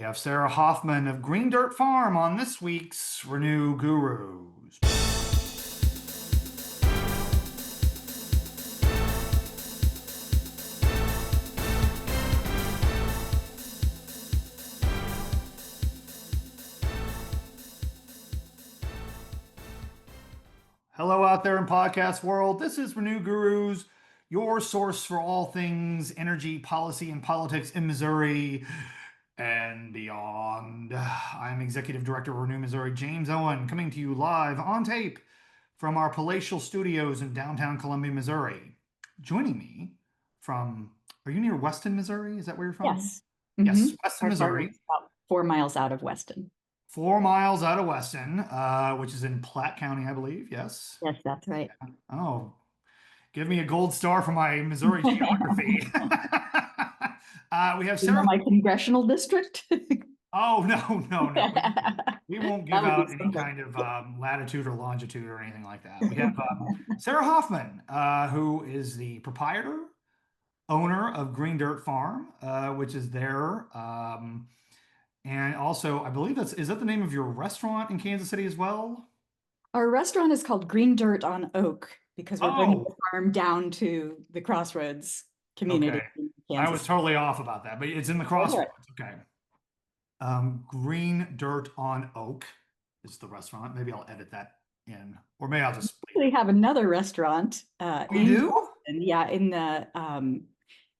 have Sarah Hoffman of Green Dirt Farm on this week's Renew Gurus. Hello out there in podcast world. This is Renew Gurus, your source for all things energy, policy, and politics in Missouri and beyond. I'm Executive Director of Renew Missouri, James Owen, coming to you live on tape from our palatial studios in downtown Columbia, Missouri. Joining me from, are you near Weston, Missouri? Is that where you're from? Yes. Yes, Weston, Our farm Missouri. is about 4 miles out of Weston. 4 miles out of Weston, which is in Platte County, I believe. Yes. Yes, that's right. Oh, give me a gold star for my Missouri geography. We have You know Sarah. my congressional district? Oh, no, no, no. We won't give That would be out any something. kind of latitude or longitude or anything like that. We have Sarah Hoffman, who is the proprietor, owner of Green Dirt Farm, which is there. And also, I believe is that the name of your restaurant in Kansas City as well? Our restaurant is called Green Dirt on Oak because we're bringing Oh, the farm down to the Crossroads community okay. in I was Kansas. totally off about that, but it's in the That's Crossroads. right. Okay. Green Dirt on Oak is the restaurant. Maybe I'll edit that in, or maybe I'll just leave it. We have another restaurant Oh, you in do? Weston, yeah,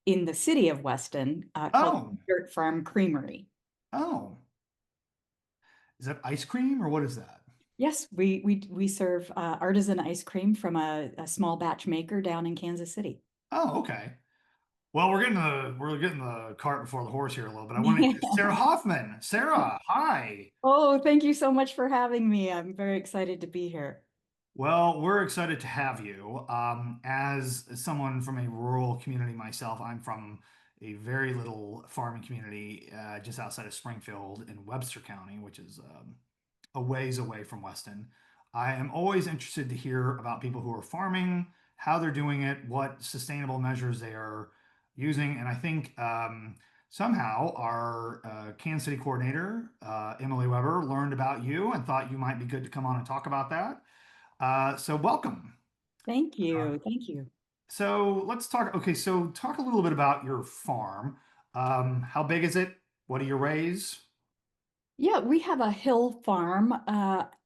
in the city of Weston, called Oh, Dirt Farm Creamery. oh. Is that ice cream or what is that? Yes, we serve artisan ice cream from a small batch maker down in Kansas City. Oh, okay. Well, we're getting the cart before the horse here a little bit. I want to introduce Sarah Hoffman. Sarah, hi. Oh, thank you so much for having me. I'm very excited to be here. Well, we're excited to have you. As someone from a rural community myself, I'm from a very little farming community just outside of Springfield in Webster County, which is a ways away from Weston. I am always interested to hear about people who are farming, how they're doing it, what sustainable measures they are using. And I think somehow our Kansas City coordinator, Emily Weber, learned about you and thought you might be good to come on and talk about that. So welcome. Thank Uh, you. Thank you. so let's talk. Okay, so talk a little bit about your farm. How big is it? What do you raise? Yeah, we have a hill farm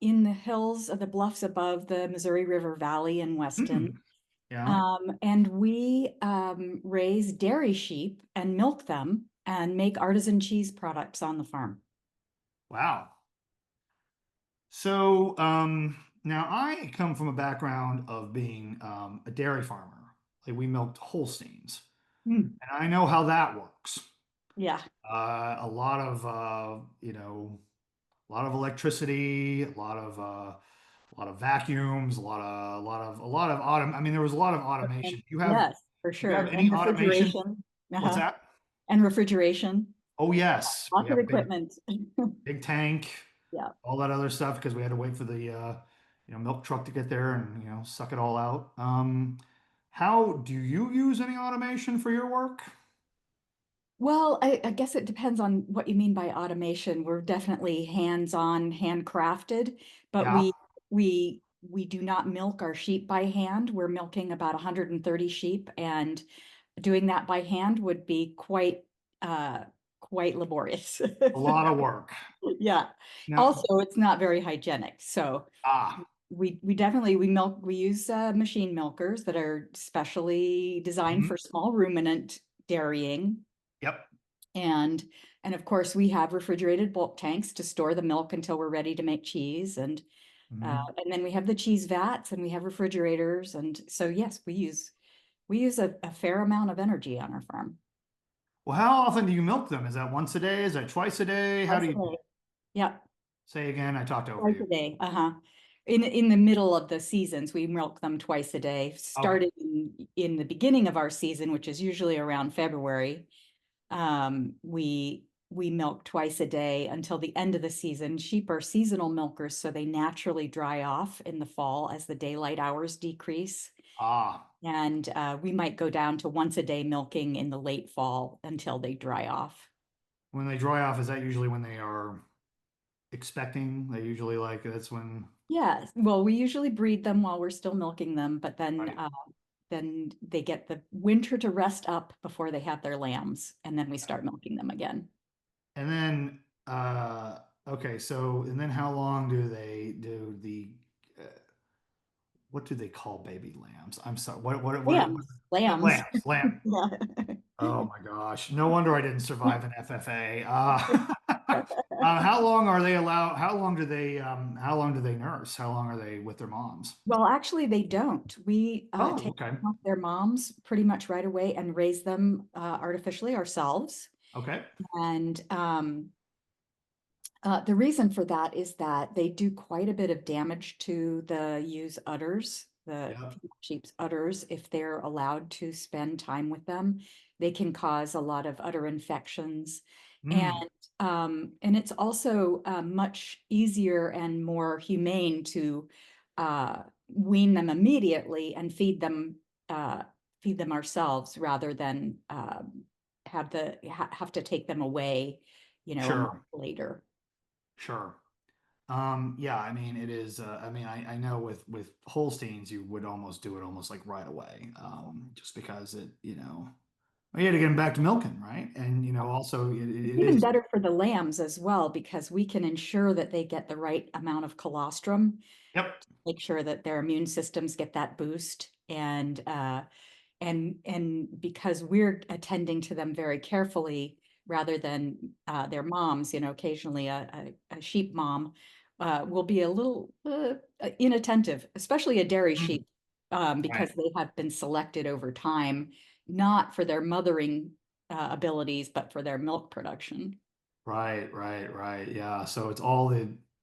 in the hills of the bluffs above the Missouri River Valley in Weston. Hmm. Yeah. And we raise dairy sheep and milk them and make artisan cheese products on the farm. Wow. So now I come from a background of being a dairy farmer. Like we milked Holsteins, Hmm. and I know how that works. Yeah. A lot of a lot of electricity, a lot of vacuums, a lot of I mean, there was a lot of automation. Yes, for Do you have sure. any And automation? refrigeration. What's Uh-huh. that? And refrigeration. Oh yes, we Lots of have big equipment. big tank, Yeah. all that other stuff because we had to wait for the milk truck to get there and suck it all out. How do you use any automation for your work? Well, I guess it depends on what you mean by automation. We're definitely hands-on, handcrafted, but Yeah. we do not milk our sheep by hand. We're milking about 130 sheep, and doing that by hand would be quite laborious. A lot of work. Yeah. Now, Also, it's not very hygienic. So ah, we definitely we use machine milkers that are specially designed mhm, for small ruminant dairying. yep. And and of course we have refrigerated bulk tanks to store the milk until we're ready to make cheese. Mhm. And then we have the cheese vats and we have refrigerators. And so yes, we use a fair amount of energy on our farm. Well, how often do you milk them? Is that once a day? Is that twice a day? How Twice do a you day. Yeah, say again? I talked over twice you. a day. Uh-huh. In the middle of the seasons, we milk them twice a day, Okay. starting in the beginning of our season, which is usually around February. We milk twice a day until the end of the season. Sheep are seasonal milkers, so they naturally dry off in the fall as the daylight hours decrease. Ah, And we might go down to once a day milking in the late fall until they dry off. When they dry off, is that usually when they are expecting? They usually like that's when, Yeah, well, we usually breed them while we're still milking them, but right? then they get the winter to rest up before they have their lambs, and then we start milking them again. And then, okay, so and then how long do they do uh, what do they call baby lambs? I'm sorry. Lambs, lambs. Lambs, lamb. Yeah. Oh my gosh. No wonder I didn't survive an FFA. How long are they allowed? How long do they nurse? How long are they with their moms? Well, actually, they don't. We Oh, take okay. them off their moms pretty much right away and raise them artificially ourselves. Okay. And the reason for that is that they do quite a bit of damage to the ewes' udders, the Yeah. sheep's udders, if they're allowed to spend time with them. They can cause a lot of udder infections. And Mm, it's also much easier and more humane to wean them immediately and uh, feed them ourselves rather than have to take them away, a month sure. later. Sure. Yeah, I mean, it is, I mean, I know with Holsteins, you would almost do it almost like right away. Just because you had to get them back to milking, right? And, also it Even is, better for the lambs as well, because we can ensure that they get the right amount of colostrum, yep. make sure that their immune systems get that boost. And because we're attending to them very carefully rather than their moms, occasionally a sheep mom will be a little inattentive, especially a dairy Mm, sheep, because right. they have been selected over time, not for their mothering abilities, but for their milk production. Right, right, right. Yeah. So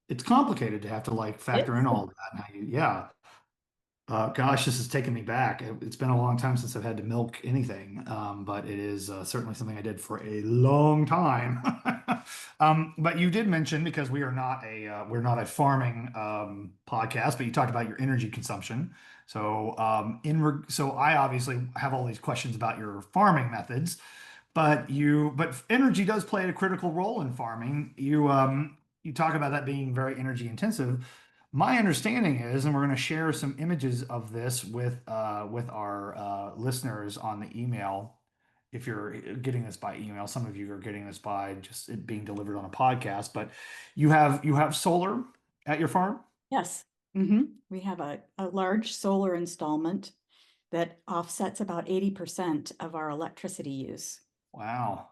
it's complicated to have to like factor It's in all that. And yeah. Gosh, this is taking me back. It's been a long time since I've had to milk anything, but it is certainly something I did for a long time. But you did mention because we're not a farming podcast, but you talked about your energy consumption. So so I obviously have all these questions about your farming methods. But energy does play a critical role in farming. You talk about that being very energy intensive. My understanding is, and we're going to share some images of this with our listeners on the email. If you're getting this by email, some of you are getting this by just it being delivered on a podcast. But you have solar at your farm? Yes. We have a large solar installment that offsets about 80% of our electricity use. Wow.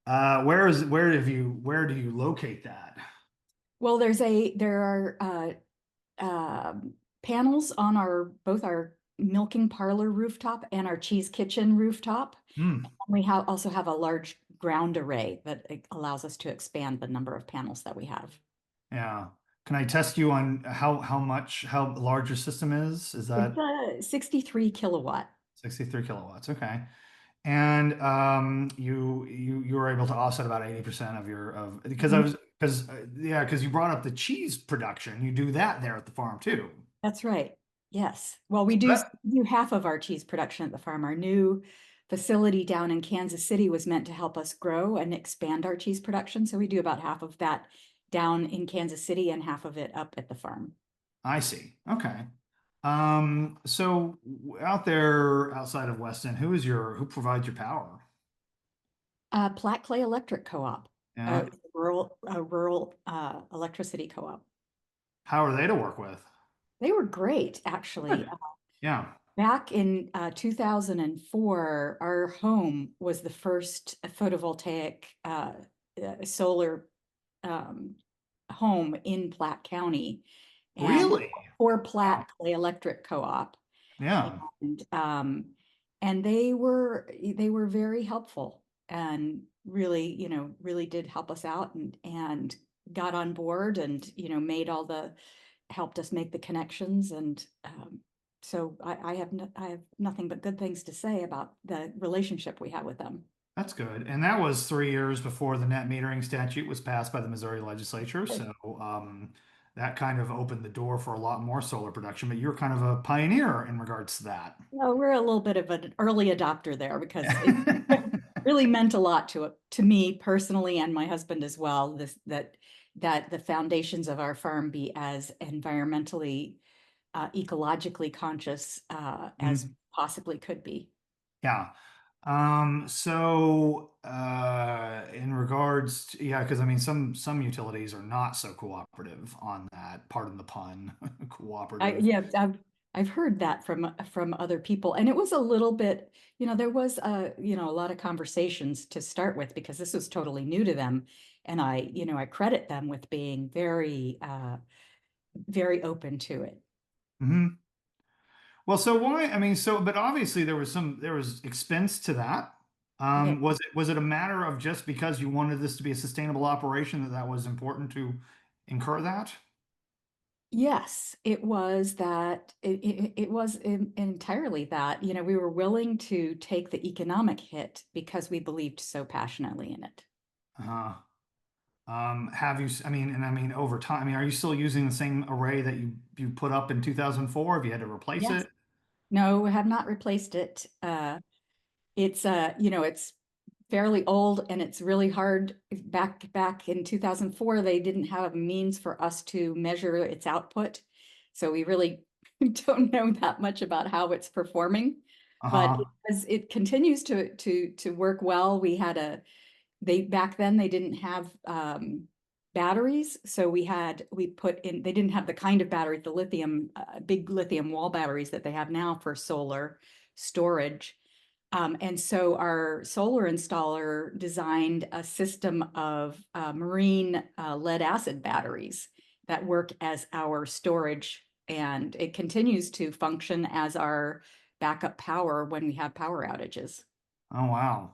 Where do you locate that? Well, there are panels on our both our milking parlor rooftop and our cheese kitchen rooftop. Hmm. Also have a large ground array that allows us to expand the number of panels that we have. Yeah. Can I test you on how large your system is? Is It's that a 63 kilowatt. 63 kilowatts? Okay. And you were able to offset about 80% of your of because I Mhm. was because yeah, because you brought up the cheese production. You do that there at the farm too. That's right. Yes. Well, we So do half of our cheese production at the farm. Our new facility down in Kansas City was meant to help us grow and expand our cheese production. So we do about half of that down in Kansas City and half of it up at the farm. I see. Okay. So out there outside of Weston, who provides your power? Platte Clay Electric Co-op, Yeah. rural electricity co-op. How are they to work with? They were great, actually. Good. Yeah. Back in 2004, our home was the first photovoltaic solar um, home in Platte County, and Really? for Wow. Platte Clay Electric Co-op. Yeah. And they were very helpful and really, really did help us out and got on board and, made all the helped us make the connections. And so I have nothing but good things to say about the relationship we have with them. That's good. And that was 3 years before the net metering statute was passed by the Missouri legislature. So that kind of opened the door for a lot more solar production. But you're kind of a pioneer in regards to that. Well, we're a little bit of an early adopter there because really meant a lot to me personally and my husband as well. That the foundations of our farm be as environmentally, ecologically conscious as Mhm. possibly could be. Yeah. In regards to, yeah, because I mean some utilities are not so cooperative on that, pardon the pun, cooperative. Yeah, I've heard that from other people, and it was a little bit, there was a lot of conversations to start with because this was totally new to them, and I credit them with being very open to it. Hmm. Well, so why? I mean, but obviously there was expense to that. Yeah. Was it a matter of just because you wanted this to be a sustainable operation that was important to incur that? Yes, it was that it was entirely that, we were willing to take the economic hit because we believed so passionately in it. Uh, have you, I mean, over time, I mean, are you still using the same array that you put up in 2004? Have you had to replace Yes. it? No, we have not replaced it. It's fairly old and it's really hard. Back in 2004, they didn't have a means for us to measure its output. So we really don't know that much about how it's performing. But Uh-huh. as it continues to work well, they back then they didn't have batteries, so we put in they didn't have the kind of battery, the lithium big lithium wall batteries that they have now for solar storage. And so our solar installer designed a system of marine lead acid batteries that work as our storage, and it continues to function as our backup power when we have power outages. Oh, wow.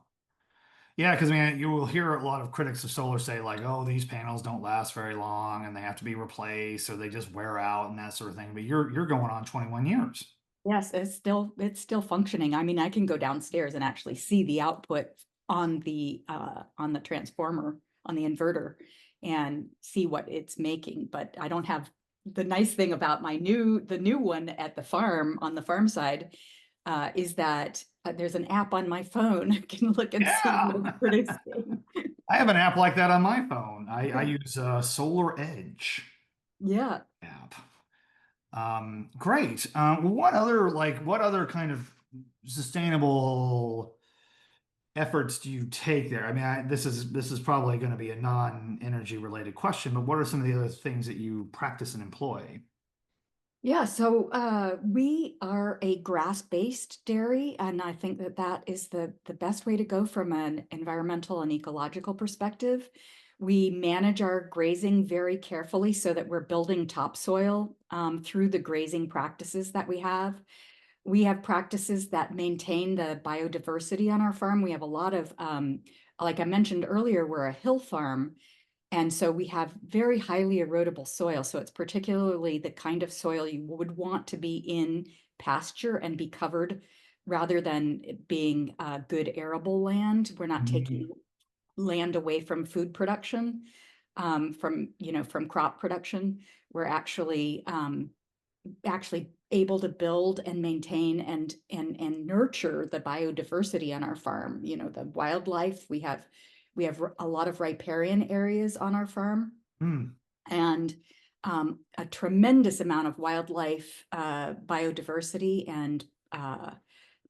Yeah, because I mean, you will hear a lot of critics of solar say like, "Oh, these panels don't last very long, and they have to be replaced, or they just wear out and that sort of thing." But you're going on 21 years. Yes, it's still functioning. I mean, I can go downstairs and actually see the output on the transformer, on the inverter, and see what it's making. But I don't have the nice thing about the new one at the farm, on the farm side, is that there's an app on my phone. I can look and see what it's Yeah, producing. I have an app like that on my phone. I use Solar Edge Yeah. app. Great. What other kind of sustainable efforts do you take there? I mean, this is probably going to be a non-energy related question, but what are some of the other things that you practice and employ? Yeah, so we are a grass-based dairy, and I think that that is the best way to go from an environmental and ecological perspective. We manage our grazing very carefully so that we're building topsoil through the grazing practices that we have. We have practices that maintain the biodiversity on our farm. We have a lot of, like I mentioned earlier, we're a hill farm, and so we have very highly erodible soil. So it's particularly the kind of soil you would want to be in pasture and be covered rather than it being good arable land. We're not taking Mhm. land away from food production, from crop production. We're actually able to build and maintain and nurture the biodiversity on our farm. The wildlife. We have a lot of riparian areas on our farm, Hmm. and a tremendous amount of wildlife biodiversity and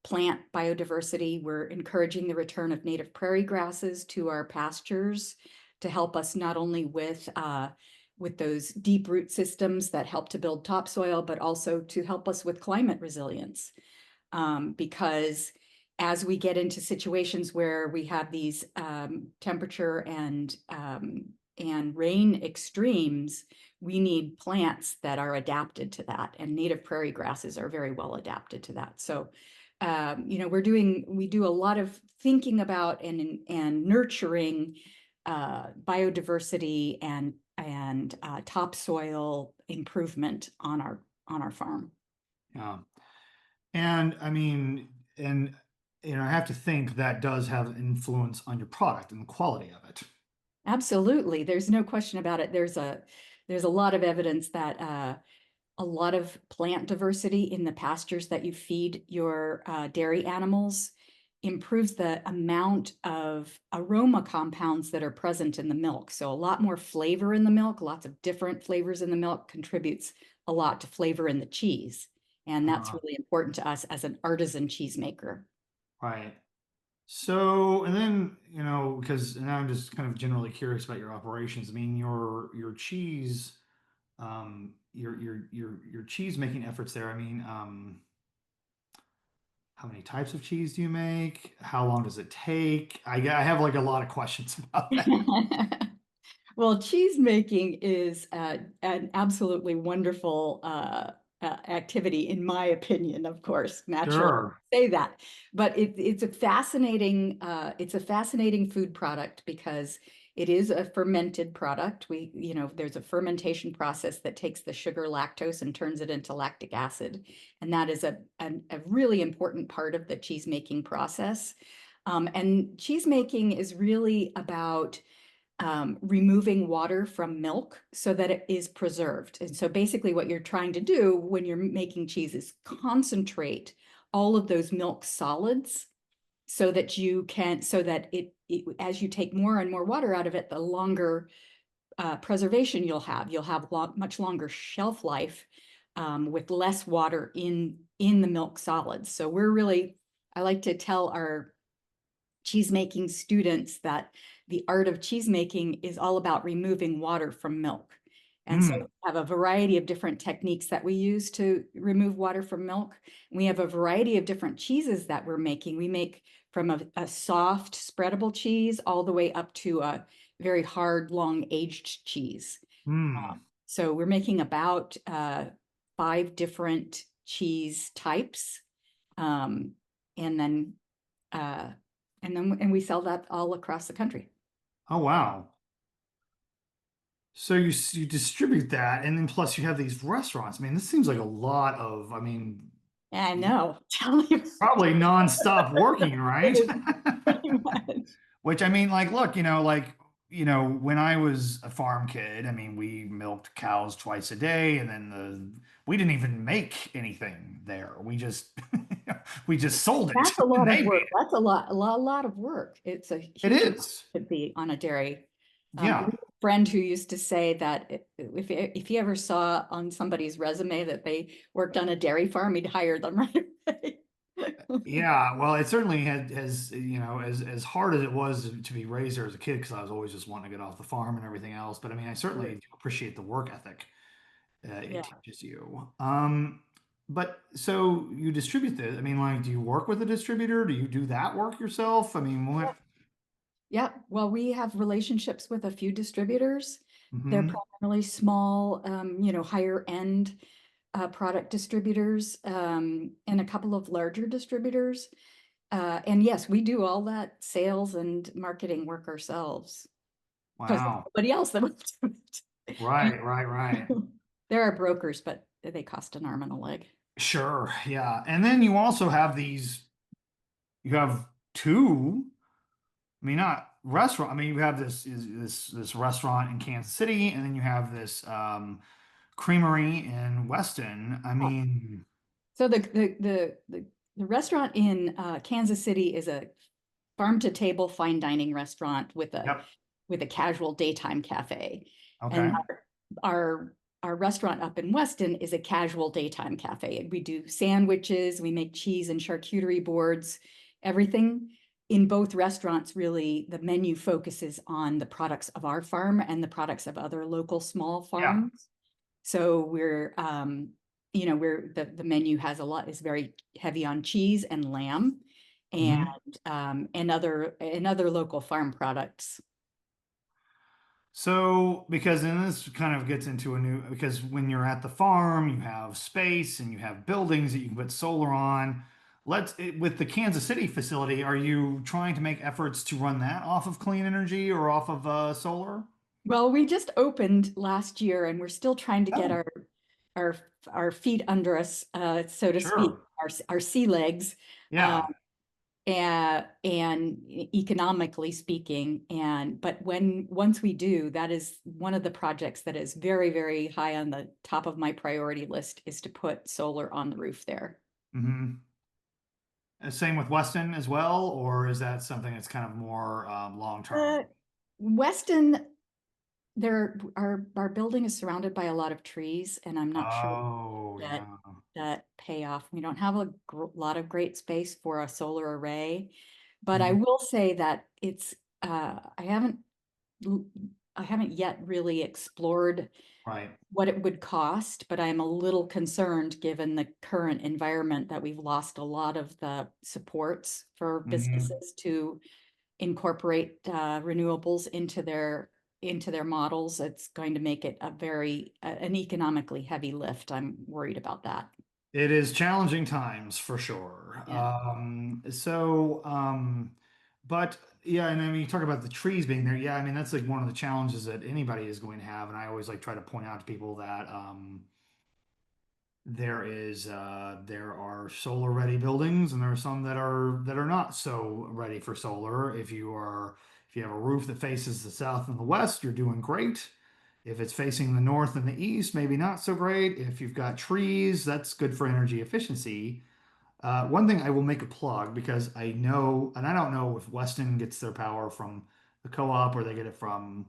plant biodiversity. We're encouraging the return of native prairie grasses to our pastures to help us not only with those deep root systems that help to build topsoil, but also to help us with climate resilience. Because as we get into situations where we have these temperature and rain extremes, we need plants that are adapted to that, and native prairie grasses are very well adapted to that. So, we do a lot of thinking about and nurturing biodiversity and topsoil improvement on our farm. Yeah. And I mean, and I have to think that does have an influence on your product and the quality of it. Absolutely. There's no question about it. There's a lot of evidence that a lot of plant diversity in the pastures that you feed your dairy animals improves the amount of aroma compounds that are present in the milk. So a lot more flavor in the milk, lots of different flavors in the milk contributes a lot to flavor in the cheese. And that's Uh, really important to us as an artisan cheesemaker. right. So, and then, because now I'm just kind of generally curious about your operations. I mean, your cheese, your cheese making efforts there. I mean, how many types of cheese do you make? How long does it take? I have like a lot of questions about that. Well, cheese making is an absolutely wonderful activity, in my opinion. Of course, naturally Sure. say that, but it's a fascinating food product because it is a fermented product. There's a fermentation process that takes the sugar lactose and turns it into lactic acid, and that is a really important part of the cheese making process. And cheese making is really about removing water from milk so that it is preserved. And so basically what you're trying to do when you're making cheese is concentrate all of those milk solids so that as you take more and more water out of it, the longer preservation you'll have. You'll have much longer shelf life with less water in the milk solids. So I like to tell our cheesemaking students that the art of cheesemaking is all about removing water from milk. And so Mm, we have a variety of different techniques that we use to remove water from milk. We have a variety of different cheeses that we're making. We make from a soft spreadable cheese all the way up to a very hard, long aged cheese. mm. So we're making about 5 different cheese types. Um, and then uh, and we sell that all across the country. Oh, wow. So you distribute that, and then plus you have these restaurants. I mean, this seems like a lot of, I mean, I know. Tell me about probably nonstop working, right? it. Pretty much. Which I mean, like, look, when I was a farm kid, I mean, we milked cows twice a day, and then we didn't even make anything there. We just we just sold it, That's a and lot they of made work. That's a lot of work. It's a it. It huge amount is. to be on a dairy. We Yeah. have a friend who used to say that if he ever saw on somebody's resume that they worked on a dairy farm, he'd hire them right away. Yeah, well, it certainly has, as hard as it was to be raised there as a kid, because I was always just wanting to get off the farm and everything else. But I mean, I certainly Sure. do appreciate the work ethic it Yeah. teaches you. But so you distribute this. I mean, like, do you work with a distributor? Do you do that work yourself? I mean, what? Yeah, well, we have relationships with a few distributors. They're Hmm. primarily small, higher end product distributors, and a couple of larger distributors. And yes, we do all that sales and marketing work ourselves because there's Wow. nobody else that will do it. Right, right, right. There are brokers, but they cost an arm and a leg. Sure. Yeah. And then you also have you have two. I mean, not restaurant. I mean, you have this restaurant in Kansas City, and then you have this creamery in Weston. I mean, So the restaurant in Kansas City is a farm to table fine dining restaurant yep. with a casual daytime cafe. And Okay. our our restaurant up in Weston is a casual daytime cafe. We do sandwiches, we make cheese and charcuterie boards, everything in both restaurants. Really, the menu focuses on the products of our farm and the products of other local small Yeah. farms. So the menu is very heavy on cheese and lamb and Hmm. other local farm products. So, because then this kind of gets into because when you're at the farm, you have space and you have buildings that you can put solar on. With the Kansas City facility, are you trying to make efforts to run that off of clean energy or off of solar? Well, we just opened last year and we're still trying to get Oh, our our feet under us, so to speak, sure. our sea legs. Uh, Yeah. and economically speaking, but once we do, that is one of the projects that is very, very high on the top of my priority list, is to put solar on the roof there. Hmm. Same with Weston as well, or is that something that's kind of more long term? Uh, Weston, our building is surrounded by a lot of trees, and I'm not sure Oh, that yeah. that pay off. We don't have a lot of great space for a solar array, but I Mhm. will say that it's l- I haven't yet really explored Right. what it would cost, but I'm a little concerned given the current environment that we've lost a lot of the supports for Mhm. businesses to incorporate renewables into their models. It's going to make it an economically heavy lift. I'm worried about that. It is challenging times for sure. Yeah. But yeah, and I mean, you talk about the trees being there. Yeah, I mean, that's like one of the challenges that anybody is going to have. And I always like try to point out to people that there are solar ready buildings and there are some that are not so ready for solar. If you have a roof that faces the south and the west, you're doing great. If it's facing the north and the east, maybe not so great. If you've got trees, that's good for energy efficiency. One thing I will make a plug because I know, and I don't know if Weston gets their power from the co-op or they get it from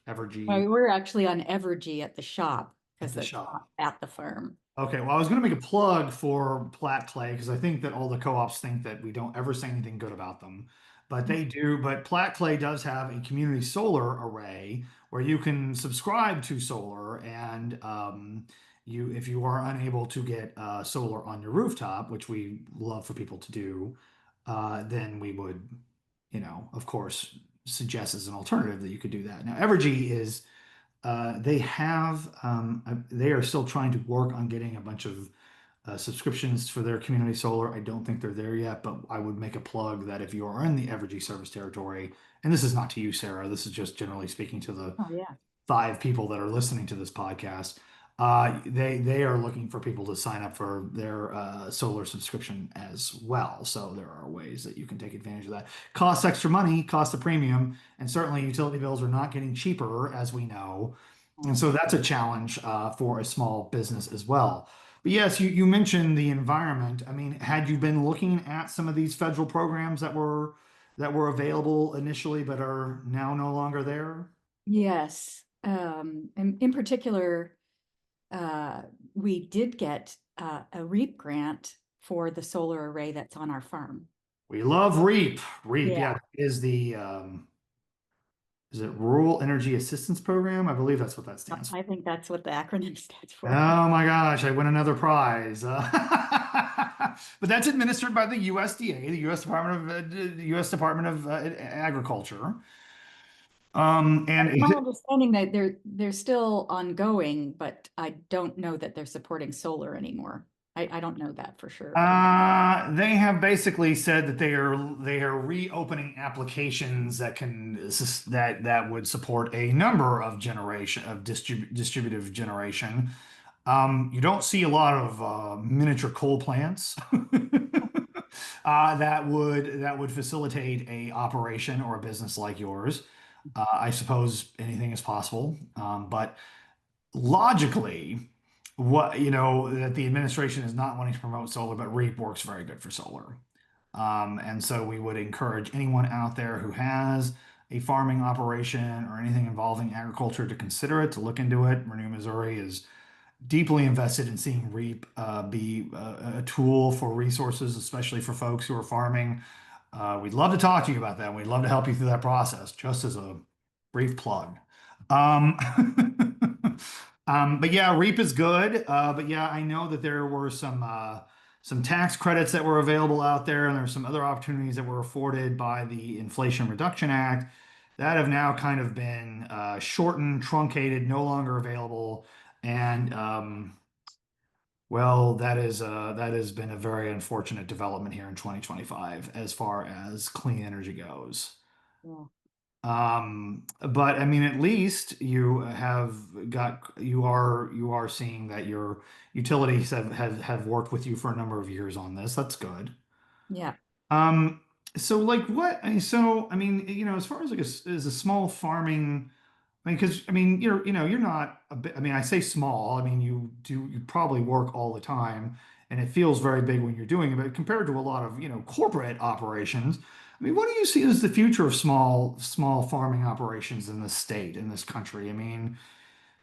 Evergy Well, we're actually on Evergy at the shop at because the it's shop. not at the farm. Okay, well, I was going to make a plug for Platt Clay because I think that all the co-ops think that we don't ever say anything good about them, but they do. But Platt Clay does have a community solar array where you can subscribe to solar, and if you are unable to get solar on your rooftop, which we love for people to do, then we would, of course, suggest as an alternative that you could do that. Now, Evergy is they are still trying to work on getting a bunch of subscriptions for their community solar. I don't think they're there yet, but I would make a plug that if you are in the Evergy service territory, and this is not to you, Sarah, this is just generally speaking to the Oh, yeah. five people that are listening to this podcast. They are looking for people to sign up for their solar subscription as well. So there are ways that you can take advantage of that. Costs extra money, costs a premium, and certainly utility bills are not getting cheaper, as we know. And Oh. so that's a challenge for a small business as well. But yes, you mentioned the environment. I mean, had you been looking at some of these federal programs that were available initially but are now no longer there? Yes. And in particular, we did get a REAP grant for the solar array that's on our farm. We love REAP. REAP, Yeah. yeah, is it Rural Energy Assistance Program? I believe that's what that stands for. I think that's what the acronym stands for. Oh my gosh, I win another prize. But that's administered by the USDA, the U.S. Department of Agriculture. And It's my understanding that they're still ongoing, but I don't know that they're supporting solar anymore. I don't know that for sure, but They have basically said that they are reopening applications that would support a number of generation of distributive generation. You don't see a lot of miniature coal plants that would facilitate a operation or a business like yours. I suppose anything is possible, but logically, that the administration is not wanting to promote solar, but REAP works very good for solar. And so we would encourage anyone out there who has a farming operation or anything involving agriculture to consider it, to look into it. Renew Missouri is deeply invested in seeing REAP be a tool for resources, especially for folks who are farming. We'd love to talk to you about that. We'd love to help you through that process, just as a brief plug. Um, but yeah, REAP is good. But yeah, I know that there were some tax credits that were available out there, and there were some other opportunities that were afforded by the Inflation Reduction Act that have now kind of been shortened, truncated, no longer available. And well, that has been a very unfortunate development here in 2025 as far as clean energy goes. yeah. But I mean, at least you are seeing that your utilities have worked with you for a number of years on this. That's good. Yeah. Um, so like what? I mean, as far as like as a small farming. I mean, because I mean, you're not a bit. I mean, I say small. I mean, you probably work all the time. and it feels very big when you're doing it. But compared to a lot of, corporate operations, I mean, what do you see as the future of small farming operations in this state, in this country? I mean,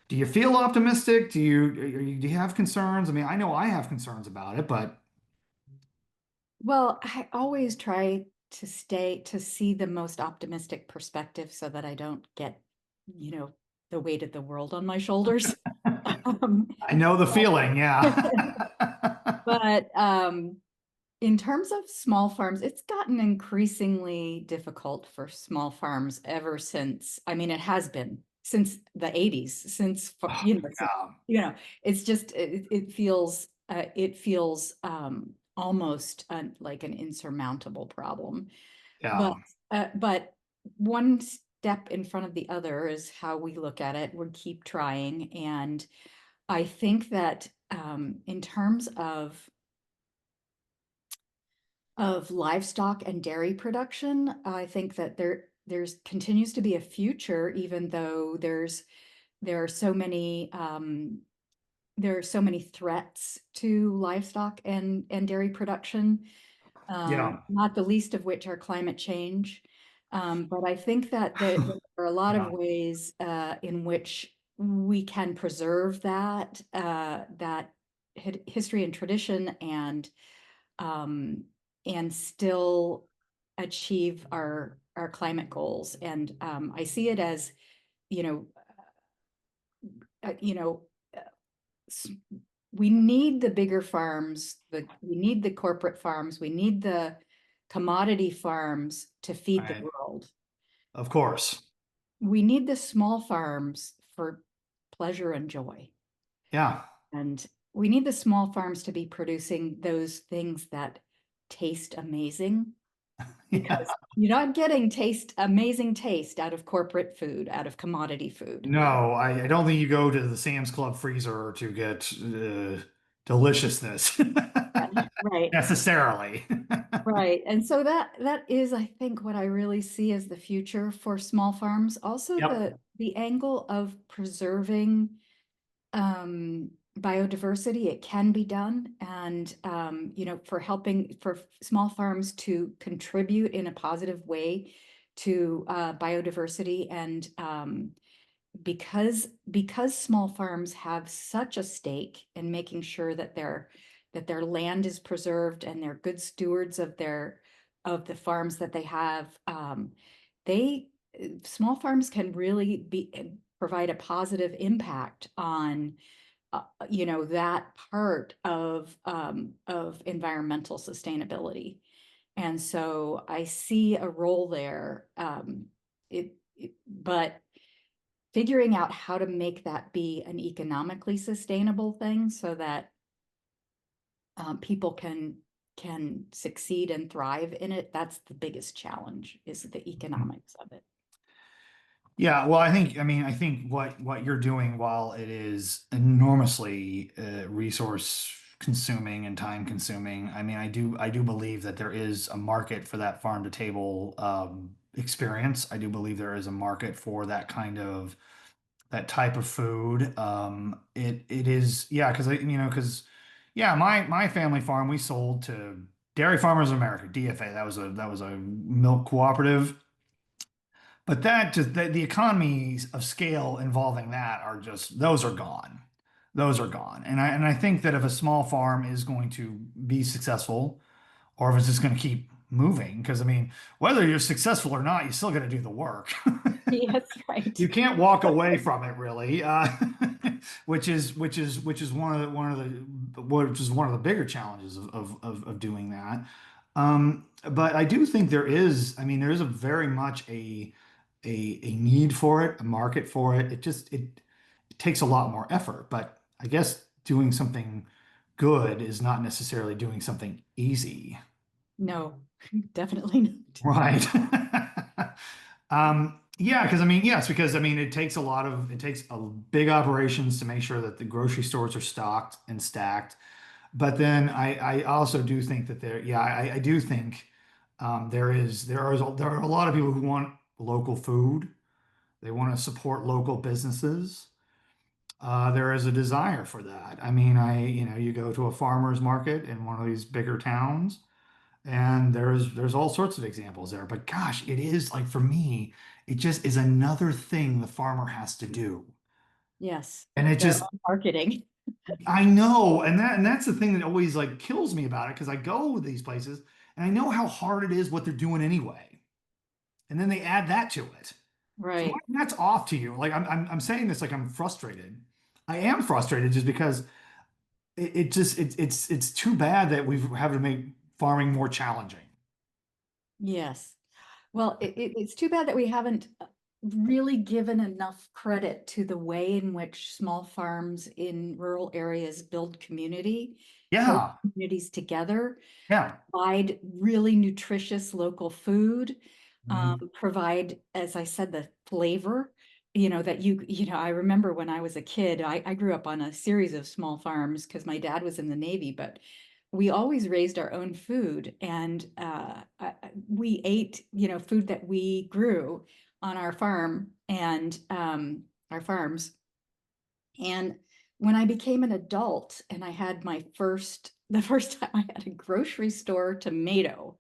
do you feel optimistic? Do you have concerns? I mean, I know I have concerns about it, but Well, I always try to see the most optimistic perspective so that I don't get, you know, the weight of the world on my shoulders. Um, I know the feeling. Yeah. but in terms of small farms, it's gotten increasingly difficult for small farms ever since, I mean, it has been since the 80s, Oh, yeah. you know, it's just, it feels almost like an insurmountable problem. But, Yeah. but one step in front of the other is how we look at it. We keep trying. And I think that in terms of livestock and dairy production, I think that there's continues to be a future, even though there are so many there are so many threats to livestock and dairy production, Yeah. not the least of which are climate change. But I think that there are a lot of Yeah. ways in which we can preserve that history and tradition um, and still achieve our climate goals. And I see it as, you know, you know, we need the bigger farms, we need the corporate farms, we need the commodity farms to feed the Right. world. Of course. We need the small farms for pleasure and joy. Yeah. And we need the small farms to be producing those things that taste amazing, Yeah. because you're not getting amazing taste out of corporate food, out of commodity food. No, I don't think you go to the Sam's Club freezer to get deliciousness Right. necessarily. Right. And so that is, I think, what I really see as the future for small farms. Also Yep. the angle of preserving biodiversity, it can be done. And for helping for small farms to contribute in a positive way to biodiversity. And because small farms have such a stake in making sure that their land is preserved and they're good stewards of the farms that they have, they small farms can really provide a positive impact on that part of environmental sustainability. And so I see a role there. But figuring out how to make that be an economically sustainable thing so that people can succeed and thrive in it, that's the biggest challenge, is the economics of it. Yeah, well, I think what you're doing, while it is enormously resource consuming and time consuming, I mean, I do believe that there is a market for that farm to table experience. I do believe there is a market for that type of food. It is, yeah, because yeah, my family farm, we sold to Dairy Farmers of America, DFA. That was a milk cooperative. But that just the economies of scale involving that are just those are gone. Those are gone. And I think that if a small farm is going to be successful, or if it's just going to keep moving, because I mean, whether you're successful or not, you still got to do the work. Yes, right. You can't walk away from it really, which is one of the bigger challenges of doing that. But I do think there is, I mean, there is a very much a need for it, a market for it. It takes a lot more effort, but I guess doing something good is not necessarily doing something easy. No, definitely not. Right. Yeah, because I mean, yes, because I mean, it takes a big operations to make sure that the grocery stores are stocked and stacked. But then I also do think that yeah, I do think there are a lot of people who want local food. They want to support local businesses. there is a desire for that. I mean, you go to a farmer's market in one of these bigger towns, and there's all sorts of examples there. But gosh, it is like for me, it just is another thing the farmer has to do. Yes, And it their just, own marketing. I know, and that's the thing that always like kills me about it because I go to these places and I know how hard it is what they're doing anyway. And then they add that to it. So Right. that's off to you. Like I'm saying this like I'm frustrated. I am frustrated just because it's too bad that we've had to make farming more challenging. Yes. Well, it's too bad that we haven't really given enough credit to the way in which small farms in rural areas build community, hold Yeah, communities together, yeah. provide really nutritious local food, Mhm. provide, as I said, the flavor, that I remember when I was a kid, I grew up on a series of small farms because my dad was in the Navy, but we always raised our own food and we ate, food that we grew on our farm and our farms. And when I became an adult and I had the first time I had a grocery store tomato,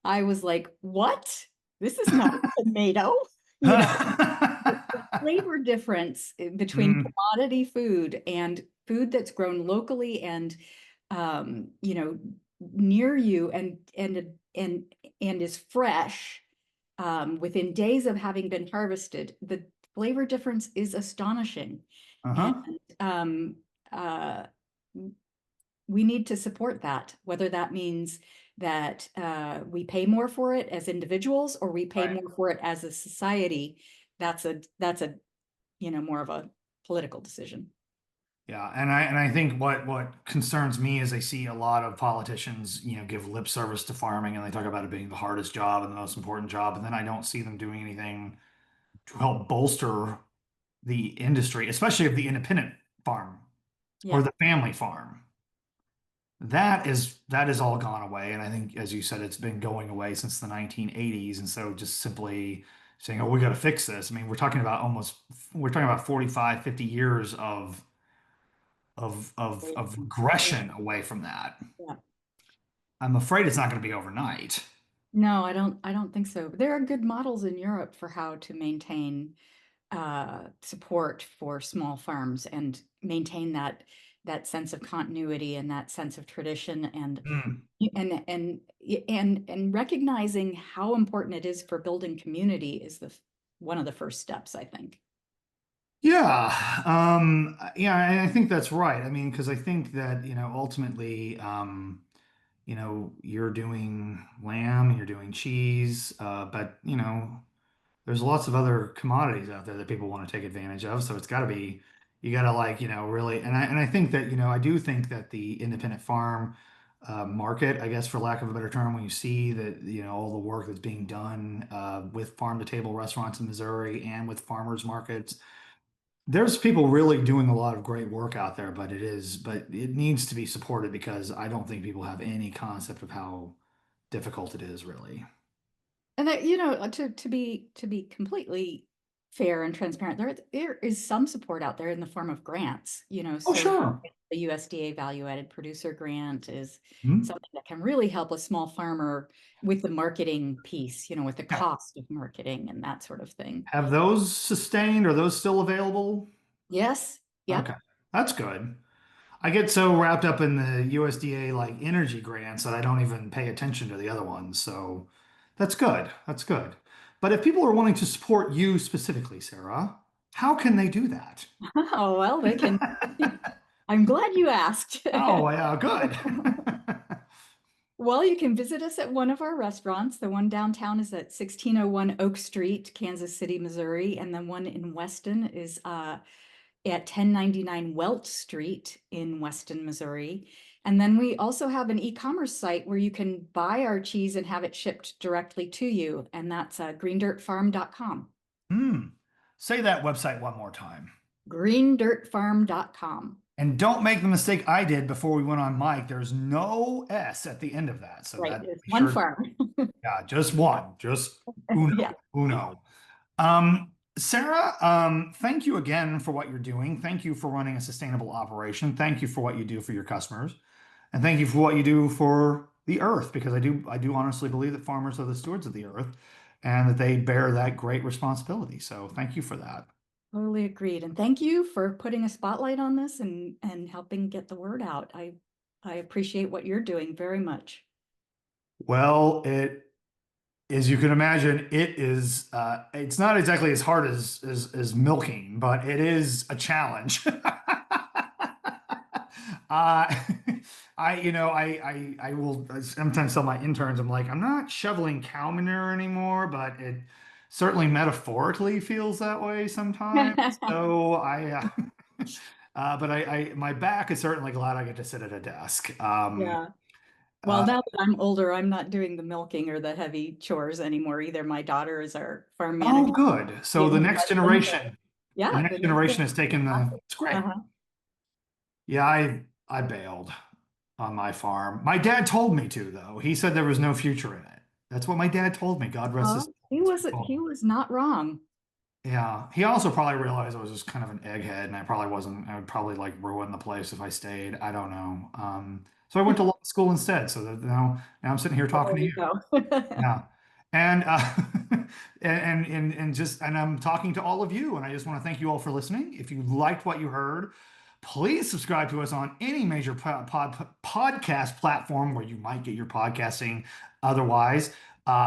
I was like, what? This is not a tomato. You know, the flavor difference between Mm, commodity food and food that's grown locally and, near you and is fresh, within days of having been harvested, the flavor difference is astonishing. And uh-huh. um, uh, we need to support that, whether that means that we pay more for it as individuals or we pay Right. more for it as a society. That's a more of a political decision. Yeah, and I think what concerns me is I see a lot of politicians, give lip service to farming and they talk about it being the hardest job and the most important job, and then I don't see them doing anything to help bolster the industry, especially of the independent farm or Yeah. the family farm. That is all gone away, and I think, as you said, it's been going away since the 1980s. And so, just simply saying, "Oh, we got to fix this." I mean, we're talking about 45, 50 years of regression away from that. Yeah. I'm afraid it's not going to be overnight. No, I don't think so. There are good models in Europe for how to maintain support for small farms and maintain that sense of continuity and that sense of tradition Mm. and and and recognizing how important it is for building community is one of the first steps, I think. Yeah, and I think that's right. I mean, because I think that, ultimately, you're doing lamb and you're doing cheese, but there's lots of other commodities out there that people want to take advantage of. So it's got to be, you got to like, really, and I think that, I do think that the independent farm market, I guess, for lack of a better term, when you see that, all the work that's being done with farm to table restaurants in Missouri and with farmers markets, there's people really doing a lot of great work out there, but it needs to be supported because I don't think people have any concept of how difficult it is, really. And that, to be completely fair and transparent, there is some support out there in the form of grants, Oh, so for sure. example, the USDA Value Added Producer Grant is Hmm. something that can really help a small farmer with the marketing piece, with the Yeah. cost of marketing and that sort of thing. Have those sustained? Are those still available? Yes, Okay, yep. that's good. I get so wrapped up in the USDA like energy grants that I don't even pay attention to the other ones. So that's good. That's good. But if people are wanting to support you specifically, Sarah, how can they do that? Oh, well, they can. I'm glad you asked. Oh, yeah, good. Well, you can visit us at one of our restaurants. The one downtown is at 1601 Oak Street, Kansas City, Missouri, and the one in Weston is at 1099 Welt Street in Weston, Missouri. And then we also have an e-commerce site where you can buy our cheese and have it shipped directly to you, and that's greendirtfarm.com. Hmm. Say that website one more time. Greendirtfarm.com. And don't make the mistake I did before we went on mic. There's no S at the end of that. So Right, that it's be one sure. farm. Yeah, just one. Just uno. Yeah. Uno. Um, Sarah, thank you again for what you're doing. Thank you for running a sustainable operation. Thank you for what you do for your customers, and thank you for what you do for the earth. Because I do honestly believe that farmers are the stewards of the earth, and that they bear that great responsibility. So thank you for that. Totally agreed. And thank you for putting a spotlight on this and helping get the word out. I appreciate what you're doing very much. Well, as you can imagine, it's not exactly as hard as milking, but it is a challenge. Uh, I will sometimes tell my interns, I'm like, I'm not shoveling cow manure anymore, but it certainly metaphorically feels that way sometimes. So but my back is certainly glad I get to sit at a desk. Yeah. Well, Uh, now that I'm older, I'm not doing the milking or the heavy chores anymore either. My daughter is our farm oh, manager. good. So And the my next husband, generation, the yeah, the next next generation has generation taken the. passes. It's great. Uh-huh. Yeah, I bailed on my farm. My dad told me to, though. He said there was no future in it. That's what my dad told me. God rest his Oh, soul. That's what he told he me. was not wrong. Yeah. He also probably realized I was just kind of an egghead and I probably wasn't, I would probably like ruin the place if I stayed. I don't know. So I went to law school instead. So that now I'm sitting here Well, talking there to you you. go. Yeah. And and just and I'm talking to all of you, and I just want to thank you all for listening. If you liked what you heard, please subscribe to us on any major podcast platform where you might get your podcasting. Otherwise,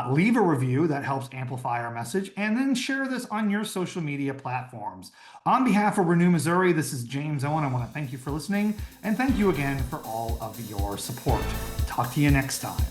leave a review that helps amplify our message, and then share this on your social media platforms. On behalf of Renew Missouri, this is James Owen. I want to thank you for listening, and thank you again for all of your support. Talk to you next time.